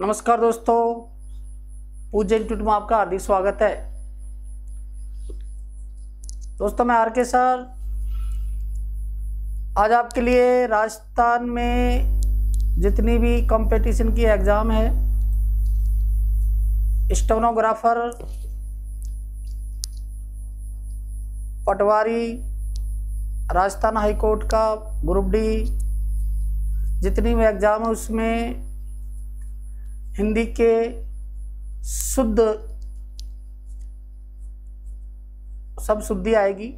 नमस्कार दोस्तों, पूज्य इंस्टीट्यूट में आपका हार्दिक स्वागत है। दोस्तों मैं आर के सर आज आपके लिए राजस्थान में जितनी भी कंपटीशन की एग्ज़ाम है, स्टेनोग्राफर, पटवारी, राजस्थान हाई कोर्ट का ग्रुप डी, जितनी भी एग्ज़ाम है उसमें हिंदी के शुद्ध सब शुद्धि आएगी।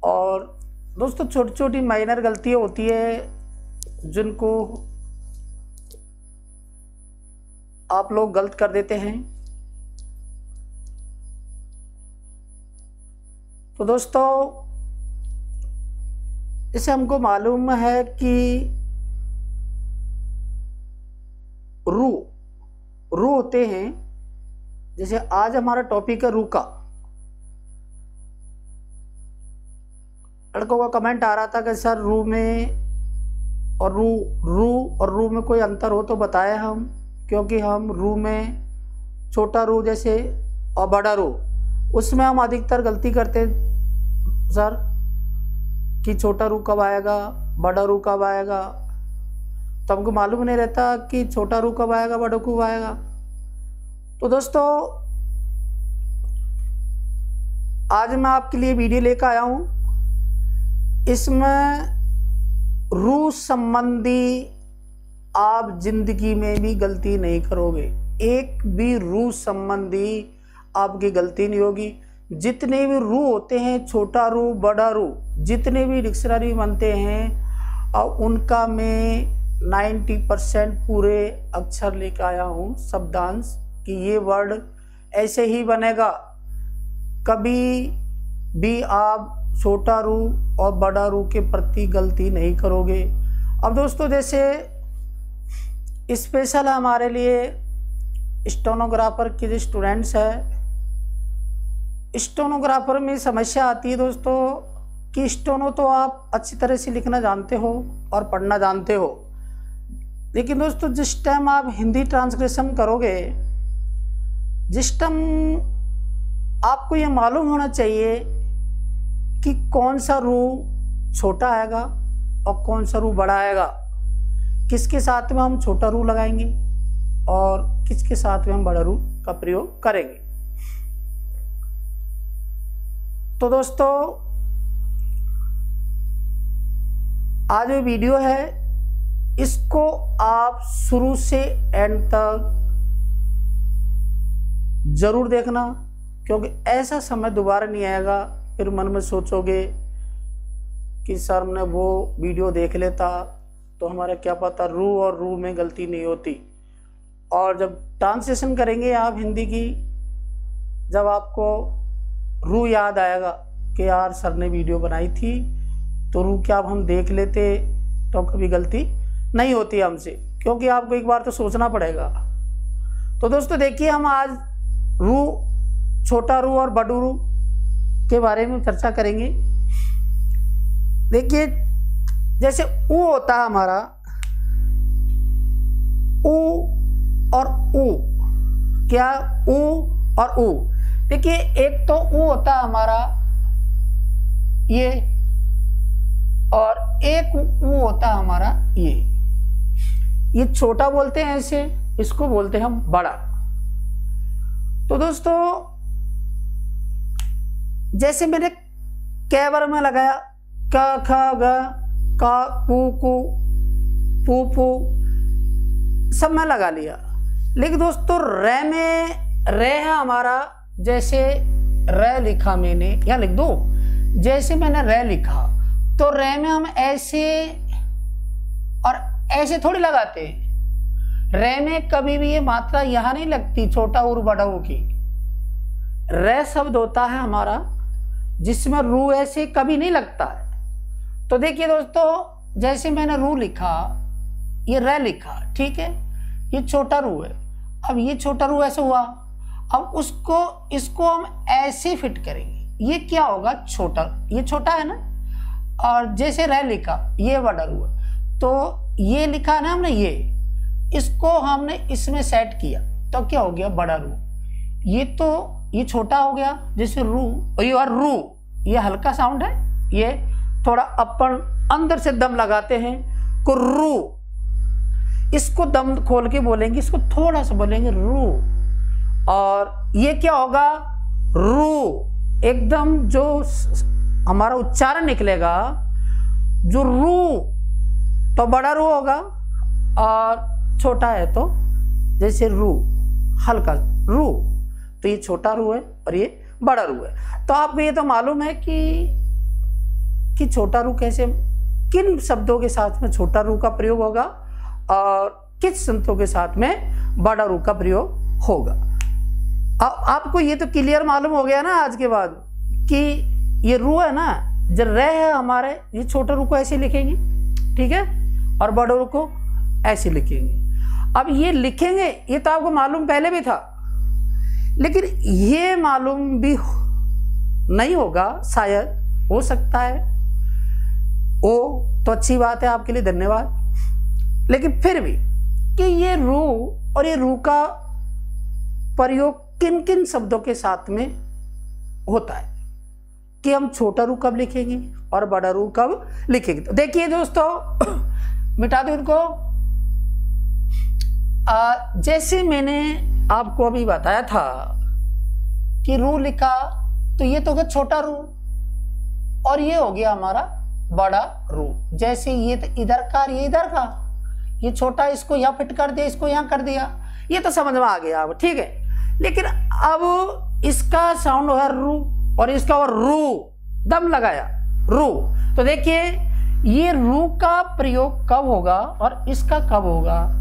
और दोस्तों छोटी छोटी माइनर गलतियाँ होती है जिनको आप लोग गलत कर देते हैं। तो दोस्तों इसे हमको मालूम है कि रू होते हैं। जैसे आज हमारा टॉपिक है रू का। लड़कों का कमेंट आ रहा था कि सर रू में और रू में कोई अंतर हो तो बताएं हम, क्योंकि हम रू में छोटा रू जैसे और बड़ा रू उसमें हम अधिकतर गलती करते हैं सर कि छोटा रू कब आएगा, बड़ा रू कब आएगा। तो हमको मालूम नहीं रहता कि छोटा रू कब आएगा, बड़ा कब आएगा। तो दोस्तों आज मैं आपके लिए वीडियो लेकर आया हूँ। इसमें रू संबंधी आप जिंदगी में भी गलती नहीं करोगे, एक भी रू संबंधी आपकी गलती नहीं होगी। जितने भी रू होते हैं, छोटा रू, बड़ा रू, जितने भी डिक्शनरी बनते हैं और उनका मैं 90% पूरे अक्षर लेकर आया हूँ, शब्दांश, कि ये वर्ड ऐसे ही बनेगा। कभी भी आप छोटा रू और बड़ा रू के प्रति गलती नहीं करोगे। अब दोस्तों जैसे स्पेशल हमारे लिए स्टेनोग्राफर के जो स्टूडेंट्स हैं, स्टेनोग्राफर में समस्या आती है दोस्तों कि स्टेनो तो आप अच्छी तरह से लिखना जानते हो और पढ़ना जानते हो, लेकिन दोस्तों जिस टाइम आप हिंदी ट्रांसलेशन करोगे, जिस टाइम आपको ये मालूम होना चाहिए कि कौन सा रू छोटा आएगा और कौन सा रू बड़ा आएगा, किसके साथ में हम छोटा रू लगाएंगे और किसके साथ में हम बड़ा रू का प्रयोग करेंगे। तो दोस्तों आज जो वीडियो है इसको आप शुरू से एंड तक जरूर देखना, क्योंकि ऐसा समय दोबारा नहीं आएगा फिर मन में सोचोगे कि सर ने वो वीडियो देख लेता तो हमारा क्या पता रू और रू में गलती नहीं होती। और जब ट्रांसलेशन करेंगे आप हिंदी की, जब आपको रू याद आएगा कि यार सर ने वीडियो बनाई थी तो रू क्या अब हम देख लेते तो कभी गलती नहीं होती हमसे, क्योंकि आपको एक बार तो सोचना पड़ेगा। तो दोस्तों देखिए हम आज रू, छोटा रू और बड़ा रू के बारे में चर्चा करेंगे। देखिए जैसे ऊ होता है हमारा, ऊ और ऊ, क्या ऊ और ऊ। देखिए एक तो ऊ होता है हमारा ये, और एक ऊ होता है हमारा ये छोटा बोलते हैं ऐसे, इसको बोलते हैं हम बड़ा। तो दोस्तों जैसे मैंने कै बार में लगाया, का खा गा का कू कू पू पू सब मैं लगा लिया, लेकिन दोस्तों रे में रे है हमारा, जैसे रे लिखा मैंने, यहाँ लिख दो, जैसे मैंने रे लिखा तो रे में हम ऐसे और ऐसे थोड़ी लगाते हैं। रे में कभी भी ये मात्रा यहां नहीं लगती छोटा और बड़ा ऊ की। रे शब्द होता है हमारा जिसमें रू ऐसे कभी नहीं लगता है। तो देखिए दोस्तों जैसे मैंने रू लिखा, ये रे लिखा, ठीक है, ये छोटा रू है। अब ये छोटा रू ऐसे हुआ, अब इसको हम ऐसे फिट करेंगे, ये क्या होगा, छोटा, ये छोटा है ना, और जैसे रे लिखा ये बड़ा रू है, तो ये लिखा है ना हमने ये, इसको हमने इसमें सेट किया तो क्या हो गया, बड़ा रू। ये छोटा हो गया, जैसे रू, और रू ये हल्का साउंड है, ये थोड़ा अपन अंदर से दम लगाते हैं को रू, इसको दम खोल के बोलेंगे, इसको थोड़ा सा बोलेंगे रू। और ये क्या होगा, रू। एकदम जो हमारा उच्चारण निकलेगा, जो रू तो बड़ा रू होगा, और छोटा है तो जैसे रू, हल्का रू, तो ये छोटा रू है और ये बड़ा रू है। तो आपको ये तो मालूम है कि छोटा रू कैसे, किन शब्दों के साथ में छोटा रू का प्रयोग होगा और किस शब्दों के साथ में बड़ा रू का प्रयोग होगा। अब आपको ये तो क्लियर मालूम हो गया ना आज के बाद कि ये रू है ना, जो रे है हमारे, ये छोटे रू को ऐसे लिखेंगे, ठीक है, और बड़े रू को ऐसे लिखेंगे। अब ये लिखेंगे, ये तो आपको मालूम पहले भी था, लेकिन ये मालूम भी नहीं होगा, शायद हो सकता है, ओ तो अच्छी बात है आपके लिए, धन्यवाद। लेकिन फिर भी कि ये रू और ये रू का प्रयोग किन किन शब्दों के साथ में होता है, कि हम छोटा रू कब लिखेंगे और बड़ा रू कब लिखेंगे। तो देखिए दोस्तों, मिटा दो इनको। जैसे मैंने आपको अभी बताया था कि रू लिखा, तो ये तो हो गया छोटा रू और ये हो गया हमारा बड़ा रू। जैसे ये तो इधर का, ये इधर का, ये छोटा, इसको यहाँ फिट कर दिया, इसको यहाँ कर दिया, ये तो समझ में आ गया अब, ठीक है। लेकिन अब इसका साउंड हुआ रू और इसका और रू, दम लगाया रू। तो देखिए ये रू का प्रयोग कब होगा और इसका कब होगा।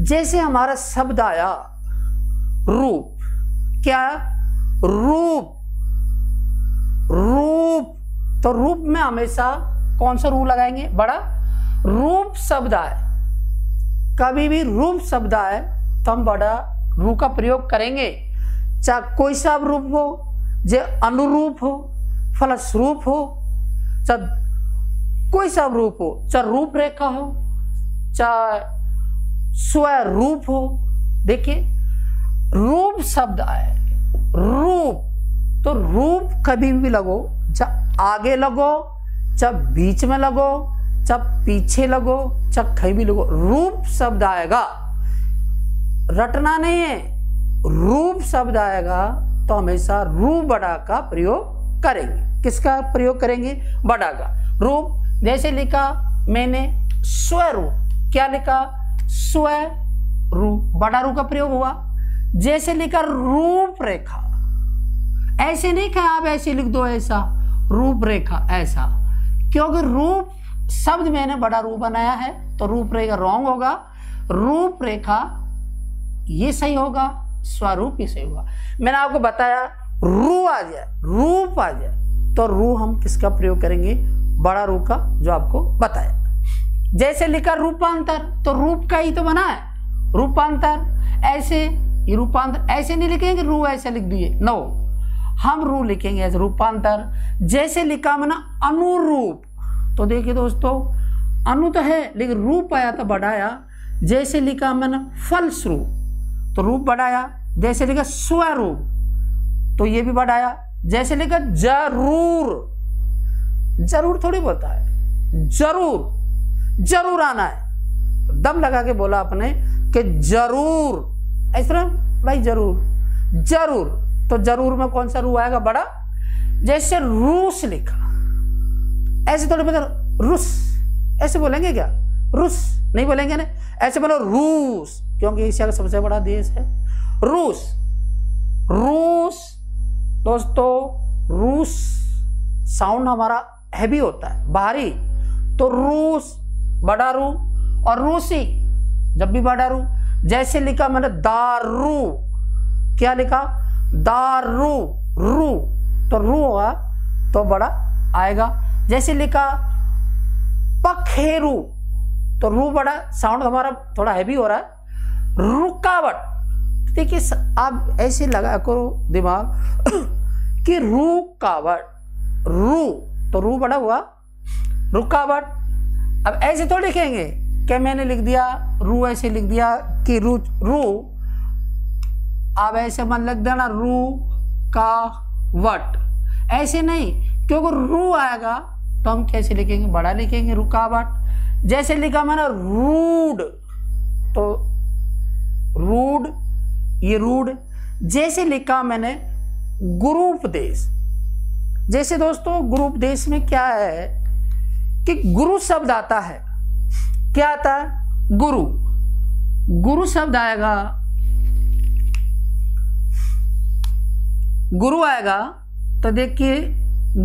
जैसे हमारा शब्द आया रूप, क्या, रूप, रूप, तो रूप में हमेशा कौन सा रू लगाएंगे, बड़ा। रूप शब्द आए, कभी भी रूप शब्द आए तो हम बड़ा रू का प्रयोग करेंगे, चाहे कोई सा रूप हो, जे अनुरूप हो, फलस्वरूप हो, चाहे कोई सा रूप हो, चाहे रूपरेखा हो, चाहे स्वरूप हो। देखिए रूप शब्द आए, रूप, तो रूप कभी भी लगो, चाहे आगे लगो, चाहे बीच में लगो, चाहे पीछे लगो, चाहे कहीं भी लगो, रूप शब्द आएगा, रटना नहीं है। रूप शब्द आएगा तो हमेशा रू बड़ा का प्रयोग करेंगे। किसका प्रयोग करेंगे, बड़ा का। रूप, जैसे लिखा मैंने स्वरूप, क्या लिखा, स्वरूप, बड़ा रू का प्रयोग हुआ। जैसे लिखा रूपरेखा, ऐसे नहीं कहा आप ऐसे लिख दो, ऐसा रूपरेखा, ऐसा, क्योंकि रूप शब्द मैंने बड़ा रू बनाया है तो रूपरेखा रॉन्ग होगा। रूपरेखा ये सही होगा, स्वरूप ही सही होगा। मैंने आपको बताया रू आ जाए, रूप आ जाए तो रू हम किसका प्रयोग करेंगे, बड़ा रू का, जो आपको बताया। जैसे लिखा रूपांतर, तो रूप का ही तो बना है, रूपांतर। ऐसे ये रूपांतर ऐसे नहीं लिखेंगे, रू ऐसे लिख दिए, नो, हम रू लिखेंगे ऐसे, रूपांतर। जैसे लिखा मैंने अनुरूप, तो देखिए दोस्तों अनु तो है लेकिन रूप आया तो बढ़ाया। जैसे लिखा मैंने फलस्वरूप, तो रूप बढ़ाया। जैसे लिखा स्वरूप, तो ये भी बढ़ाया। जैसे लिखा जरूर, जरूर थोड़ी बोलता है, जरूर, जरूर आना है, तो दम लगा के बोला आपने कि जरूर, ऐसा भाई जरूर, जरूर, तो जरूर में कौन सा रू आएगा, बड़ा। जैसे रूस लिखा, ऐसे थोड़ी मतलब रूस, ऐसे बोलेंगे क्या, रूस नहीं बोलेंगे ना, ऐसे बोलो रूस, क्योंकि एशिया का सबसे बड़ा देश है रूस। रूस दोस्तों, रूस साउंड हमारा हैवी होता है, भारी, तो रूस बड़ा रू, और रूसी जब भी बड़ा रू। जैसे लिखा मैंने दारू, क्या लिखा, दारू, रू, तो रू होगा तो बड़ा आएगा। जैसे लिखा पखेरु, तो रू बड़ा, साउंड हमारा थोड़ा हैवी हो रहा है। रुकावट, देखिए आप ऐसे लगा करो दिमाग कि रुकावट, रू, तो रू बड़ा हुआ, रुकावट। अब ऐसे तो लिखेंगे कि मैंने लिख दिया रू, ऐसे लिख दिया कि रू रू, अब ऐसे मन लग देना रू का वट, ऐसे नहीं, क्योंकि रू आएगा तो हम कैसे लिखेंगे, बड़ा लिखेंगे, रुकावट। जैसे लिखा मैंने रूड, तो रूड, ये रूड। जैसे लिखा मैंने गुरुपदेश, जैसे दोस्तों गुरुपदेश में क्या है कि गुरु शब्द आता है, क्या आता है, गुरु, गुरु शब्द आएगा, गुरु आएगा तो देखिए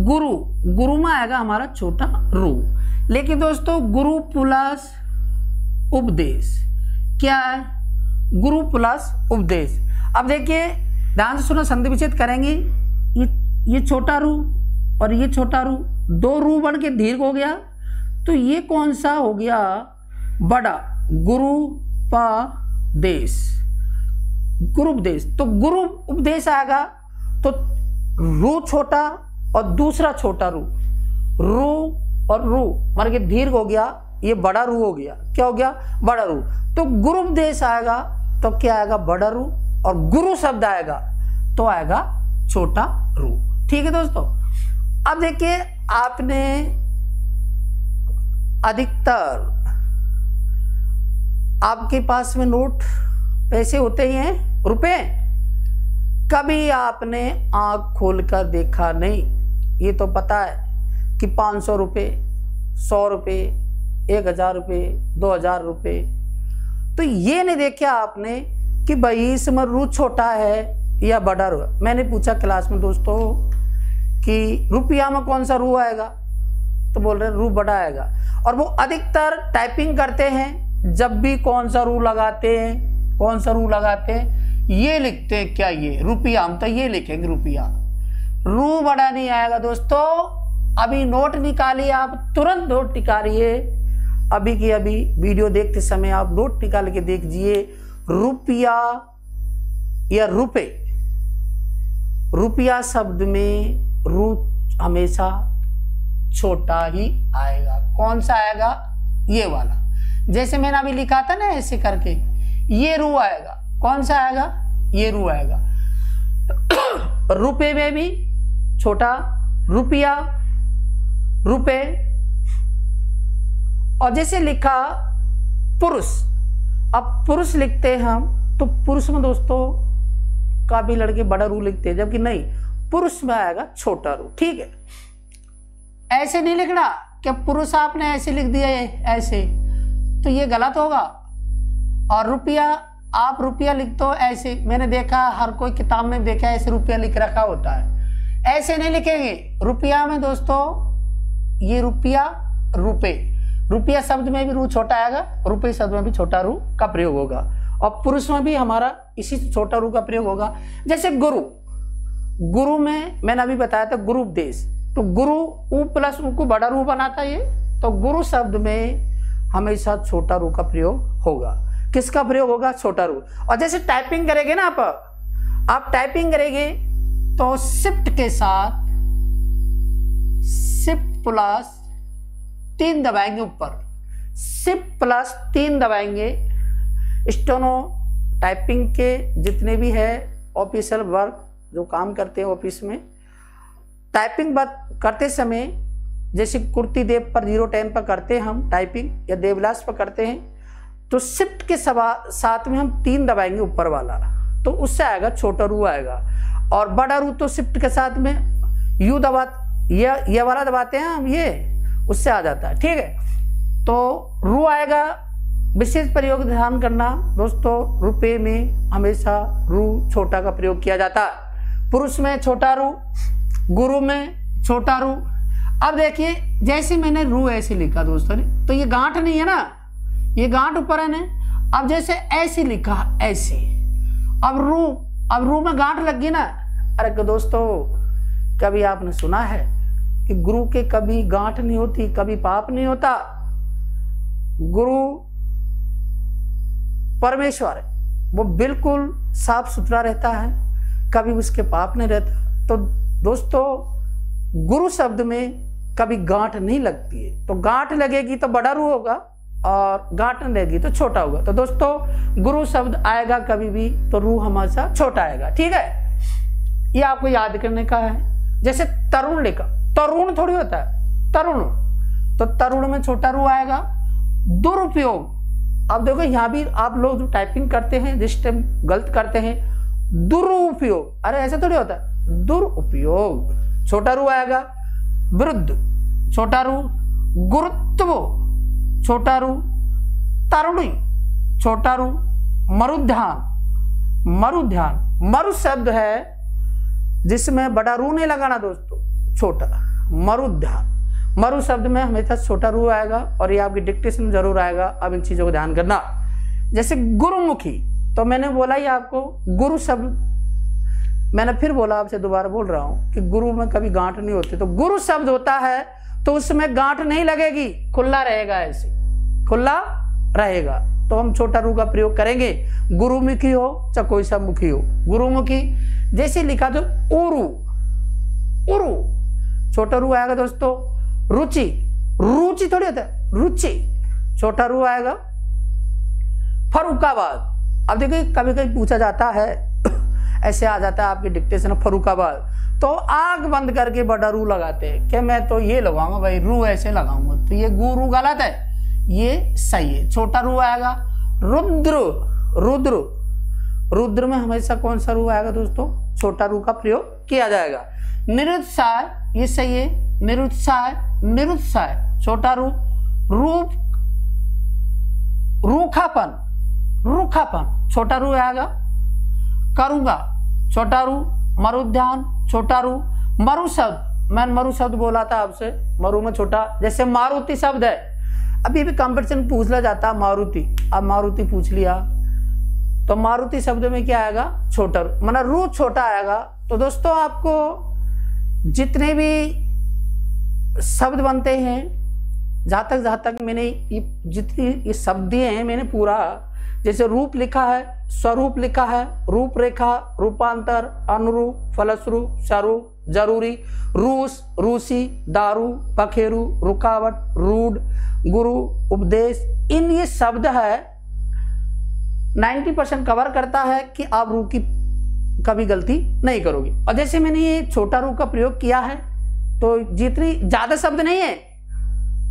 गुरु, गुरु में आएगा हमारा छोटा रू। लेकिन दोस्तों गुरु प्लस उपदेश क्या है, गुरु प्लस उपदेश। अब देखिए ध्यान से सुनो, संधि विच्छेद करेंगे, ये छोटा रू और ये छोटा रू, दो रू बन के दीर्घ हो गया, तो ये कौन सा हो गया, बड़ा, गुरुपदेश, गुरुपदेश। तो गुरु उपदेश आएगा तो रू छोटा और दूसरा छोटा रू, रू और रू मार के दीर्घ हो गया, ये बड़ा रू हो गया, क्या हो गया, बड़ा रू। तो गुरु उपदेश आएगा तो क्या आएगा, बड़ा रू, और गुरु शब्द आएगा तो आएगा छोटा रू। ठीक है दोस्तों। अब देखिए आपने अधिकतर आपके पास में नोट पैसे होते ही हैं, रुपए, कभी आपने आंख खोलकर देखा नहीं। ये तो पता है कि 500 रुपये, 100 रुपये, 1000 रुपये, 2000 रुपये, तो ये नहीं देखा आपने कि भाई इसमें रू छोटा है या बड़ा रू। मैंने पूछा क्लास में दोस्तों कि रुपया में कौन सा रू आएगा, तो बोल रहे रू बड़ा आएगा। और वो अधिकतर टाइपिंग करते हैं, जब भी कौन सा रू लगाते हैं, कौन सा रू लगाते हैं, ये लिखते हैं क्या, ये रुपया, हम तो ये लिखेंगे रुपया, रू बड़ा नहीं आएगा दोस्तों। अभी नोट निकालिए, आप तुरंत नोट निकालिए, अभी की अभी वीडियो देखते समय आप नोट निकाल के देखिए, रुपया या रुपए, रुपया शब्द में रू हमेशा छोटा ही आएगा। कौन सा आएगा, ये वाला, जैसे मैंने अभी लिखा था ना ऐसे करके, ये रू आएगा, कौन सा आएगा, ये रू आएगा। रुपए में भी छोटा, रुपया, रुपए। और जैसे लिखा पुरुष, अब पुरुष लिखते हैं हम, तो पुरुष में दोस्तों काफी लड़के बड़ा रू लिखते हैं, जबकि नहीं, पुरुष में आएगा छोटा रू। ठीक है, ऐसे नहीं लिखना कि पुरुष आपने ऐसे लिख दिया है ऐसे, तो ये गलत होगा। और रुपया, आप रुपया लिख दो ऐसे, मैंने देखा हर कोई किताब में देखा ऐसे रुपया लिख रखा होता है, ऐसे नहीं लिखेंगे। रुपया में दोस्तों ये रुपया, रुपए, रुपया शब्द में भी रू छोटा आएगा, रुपये शब्द में भी छोटा रू का प्रयोग होगा, और पुरुष में भी हमारा इसी छोटा रू का प्रयोग होगा। जैसे गुरु, गुरु में मैंने अभी बताया था गुरु उपदेश, तो गुरु ऊ प्लस ऊ को बड़ा रू बनाता है ये, तो गुरु शब्द में हमेशा छोटा रू का प्रयोग होगा। किसका प्रयोग होगा, छोटा रू। और जैसे टाइपिंग करेंगे ना आप टाइपिंग करेंगे तो शिफ्ट के साथ, शिफ्ट प्लस 3 दबाएंगे ऊपर, शिफ्ट प्लस 3 दबाएंगे। स्टेनो टाइपिंग के जितने भी है ऑफिशियल वर्क जो काम करते हैं ऑफिस में, टाइपिंग करते समय जैसे कुर्ती देव पर 010 पर करते हैं हम टाइपिंग, या देवलास पर करते हैं, तो शिफ्ट के साथ में हम 3 दबाएंगे ऊपर वाला, तो उससे आएगा छोटा रू आएगा। और बड़ा रू तो शिफ्ट के साथ में यू दबा, ये वाला दबाते हैं हम, ये उससे आ जाता है। ठीक है, तो रू आएगा। विशेष प्रयोग ध्यान करना दोस्तों, रुपए में हमेशा रू छोटा का प्रयोग किया जाता है, पुरुष में छोटा रू, गुरु में छोटा रू। अब देखिए जैसे मैंने रू ऐसे लिखा दोस्तों ने, तो ये गांठ नहीं है ना, ये गांठ ऊपर है ना। अब जैसे ऐसे लिखा ऐसे, अब रू में गांठ लग गई ना। अरे दोस्तों कभी आपने सुना है कि गुरु के कभी गांठ नहीं होती, कभी पाप नहीं होता। गुरु परमेश्वर है, वो बिल्कुल साफ सुथरा रहता है, कभी उसके पाप नहीं रहता। तो दोस्तों गुरु शब्द में कभी गांठ नहीं लगती है, तो गांठ लगेगी तो बड़ा रू होगा, और गांठ नहीं रहेगी तो छोटा होगा। तो दोस्तों गुरु शब्द आएगा कभी भी तो रू हमेशा छोटा आएगा, ठीक है, ये आपको याद करने का है। जैसे तरुण लिखा, तरुण थोड़ी होता है, तरुण, तो तरुण में छोटा रू आएगा। दुरुपयोग, अब देखो यहाँ भी आप लोग जो टाइपिंग करते हैं जिस टाइम गलत करते हैं, दुरुपयोग, अरे ऐसे थोड़ी होता है, दुरुपयोग छोटा रू आएगा। विरुद्ध छोटा रू, गुरुत्व छोटा रू, तरुणी छोटा रू, मरुध्यान, मरुध्यान, मरु शब्द है जिसमें बड़ा रू नहीं लगाना दोस्तों, छोटा, मरुध्यान, मरु शब्द में हमेशा छोटा रू आएगा और ये आपकी डिक्टेशन में जरूर आएगा। अब इन चीजों को ध्यान करना। जैसे गुरुमुखी, तो मैंने बोला ही आपको गुरु शब्द, मैंने फिर बोला, आपसे दोबारा बोल रहा हूं कि गुरु में कभी गांठ नहीं होती, तो गुरु शब्द होता है तो उसमें गांठ नहीं लगेगी, खुला रहेगा, ऐसे खुला रहेगा, तो हम छोटा रू का प्रयोग करेंगे। गुरुमुखी हो चाहे कोई सा मुखी हो, गुरुमुखी। जैसे लिखा तो उरु, उरु छोटा रू आएगा दोस्तों। रुचि, रुचि थोड़ी होता है, रुचि छोटा रू आएगा। फर्रुखाबाद, अब देखिए कभी कभी पूछा जाता है ऐसे आ जाता है आपकी डिक्टेशन में फर्रुखाबाद, तो आग बंद करके बड़ा रू लगाते हैं कि मैं तो ये लगाऊंगा भाई, रू ऐसे लगाऊंगा, तो ये गुरु गलत है, ये सही है, छोटा रू आएगा। रुद्र, रुद्र, रुद्र में हमेशा कौन सा रू आएगा दोस्तों, छोटा रू का प्रयोग किया जाएगा। निरुत्साह, ये सही है, निरुत्साह, निरुत्साह छोटा रू। रूप, रूखापन, रूखापन छोटा रू आएगा। करूंगा छोटा रू, मरुध्यान छोटा रू। मरु शब्द, मैंने मरु शब्द बोला था आपसे, मरु में छोटा। जैसे मारुति शब्द है, अभी भी कंपटीशन पूछ लिया जाता है मारुति, अब मारुति पूछ लिया तो मारुति शब्द में क्या आएगा, छोटा रू, मतलब रू छोटा आएगा। तो दोस्तों आपको जितने भी शब्द बनते हैं, जहां तक मैंने ये जितनी ये शब्द दिए हैं मैंने पूरा, जैसे रूप लिखा है, स्वरूप लिखा है, रूपरेखा, रूपांतर, अनुरूप, फलस्वरूप, स्वरूप, जरूरी, रूस, रूसी, दारू, पखेरु, रुकावट, रूढ़, गुरु, उपदेश, इन ये शब्द है 90% कवर करता है कि आप रू की कभी गलती नहीं करोगे। और जैसे मैंने ये छोटा रू का प्रयोग किया है, तो जितनी ज्यादा शब्द नहीं है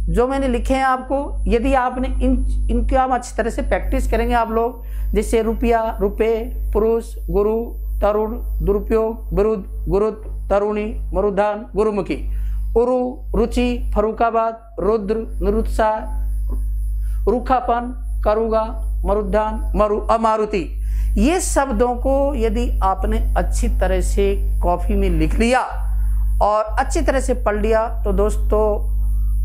जो मैंने लिखे हैं आपको, यदि आपने इनके आप अच्छी तरह से प्रैक्टिस करेंगे आप लोग, जैसे रुपया, रुपए, पुरुष, गुरु, तरुण, दुरुपयोग, विरुद्ध, गुरुत्व, तरुणी, मरुधान, गुरुमुखी, उरु, रुचि, फर्रुखाबाद, रुद्र, निरुत्साह, रूखापन, करूंगा, मरुधान, मरु, अमारुति, ये शब्दों को यदि आपने अच्छी तरह से कॉपी में लिख लिया और अच्छी तरह से पढ़ लिया, तो दोस्तों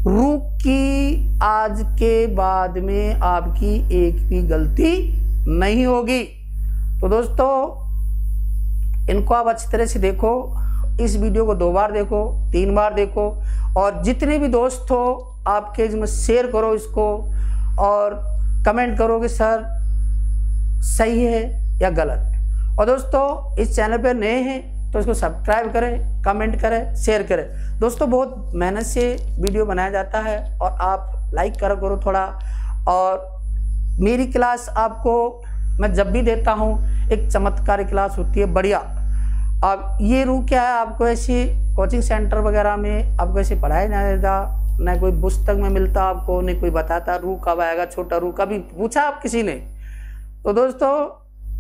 रू की आज के बाद में आपकी एक भी गलती नहीं होगी। तो दोस्तों इनको आप अच्छी तरह से देखो, इस वीडियो को 2 बार देखो, 3 बार देखो, और जितने भी दोस्त हो आपके इसमें शेयर करो इसको, और कमेंट करो कि सर सही है या गलत। और दोस्तों इस चैनल पर नए हैं तो इसको सब्सक्राइब करें, कमेंट करें, शेयर करें। दोस्तों बहुत मेहनत से वीडियो बनाया जाता है और आप लाइक करा करो थोड़ा। और मेरी क्लास आपको मैं जब भी देता हूँ एक चमत्कारी क्लास होती है बढ़िया। अब ये रू क्या है, आपको ऐसी कोचिंग सेंटर वगैरह में आपको ऐसे पढ़ाया नहीं जाता, न कोई पुस्तक में मिलता आपको, न कोई बताता रू कब आएगा, छोटा रू कभी पूछा आप किसी ने। तो दोस्तों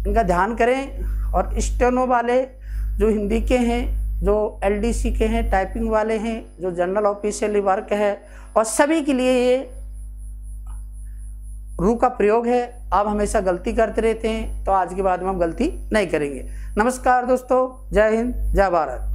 इनका ध्यान करें। और स्टेनो वाले जो हिंदी के हैं, जो LDC के हैं, टाइपिंग वाले हैं, जो जनरल ऑफिशियल वर्क है, और सभी के लिए ये रू का प्रयोग है। आप हमेशा गलती करते रहते हैं, तो आज के बाद में हम गलती नहीं करेंगे। नमस्कार दोस्तों, जय हिंद, जय भारत।